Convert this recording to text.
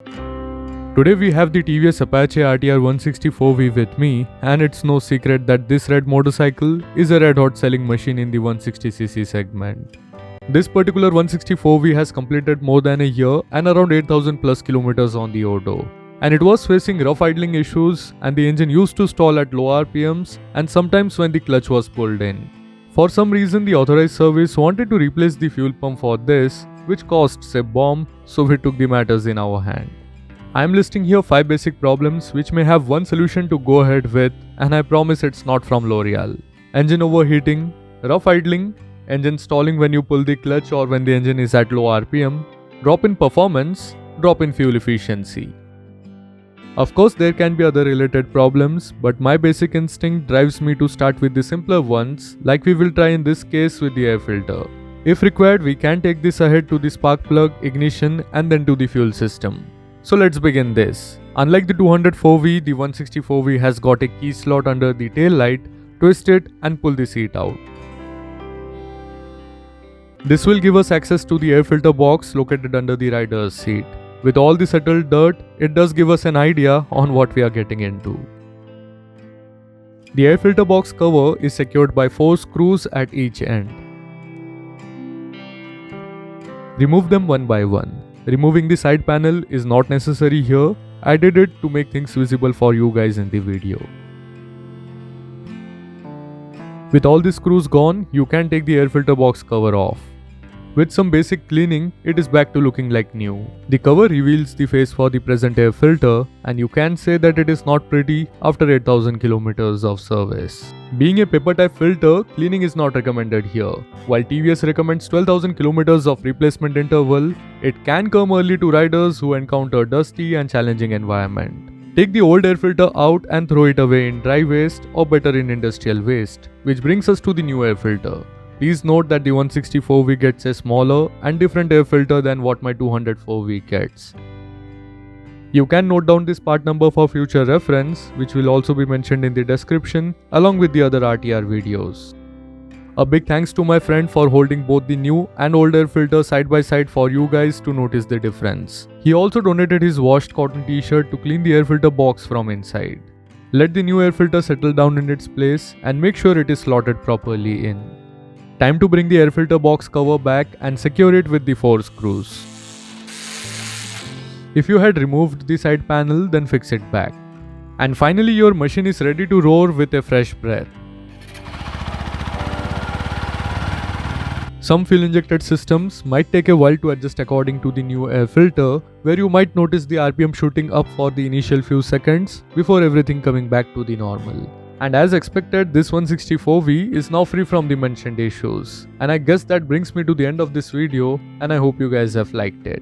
Today we have the TVS Apache RTR 164V with me, and it's no secret that this red motorcycle is a red hot selling machine in the 160cc segment. This particular 164V has completed more than a year and around 8000 plus kilometers on the odo. And it was facing rough idling issues, and the engine used to stall at low RPMs and sometimes when the clutch was pulled in. For some reason, the authorized service wanted to replace the fuel pump for this, which costs a bomb, so we took the matters in our hand. I am listing here 5 basic problems which may have one solution to go ahead with, and I promise it's not from L'Oreal. Engine overheating, rough idling, engine stalling when you pull the clutch or when the engine is at low RPM, drop in performance, drop in fuel efficiency. Of course, there can be other related problems, but my basic instinct drives me to start with the simpler ones, like we will try in this case with the air filter. If required, we can take this ahead to the spark plug, ignition, and then to the fuel system. So let's begin this. Unlike the 204V, the 164V has got a key slot under the tail light. Twist it and pull the seat out. This will give us access to the air filter box located under the rider's seat. With all the settled dirt, it does give us an idea on what we are getting into. The air filter box cover is secured by 4 screws at each end. Remove them one by one. Removing the side panel is not necessary here. I did it to make things visible for you guys in the video. With all the screws gone, you can take the air filter box cover off. With some basic cleaning, it is back to looking like new. The cover reveals the face for the present air filter, and you can say that it is not pretty after 8000 kilometers of service. Being a paper type filter, cleaning is not recommended here. While TVS recommends 12,000 kilometers of replacement interval, it can come early to riders who encounter dusty and challenging environment. Take the old air filter out and throw it away in dry waste or better in industrial waste, which brings us to the new air filter. Please note that the 164V gets a smaller and different air filter than what my 204V gets. You can note down this part number for future reference, which will also be mentioned in the description along with the other RTR videos. A big thanks to my friend for holding both the new and old air filter side by side for you guys to notice the difference. He also donated his washed cotton t-shirt to clean the air filter box from inside. Let the new air filter settle down in its place and make sure it is slotted properly in. Time to bring the air filter box cover back and secure it with the 4 screws. If you had removed the side panel, then fix it back. And finally, your machine is ready to roar with a fresh breath. Some fuel injected systems might take a while to adjust according to the new air filter, where you might notice the RPM shooting up for the initial few seconds before everything coming back to the normal. And as expected, this 164V is now free from the mentioned issues. And I guess that brings me to the end of this video, and I hope you guys have liked it.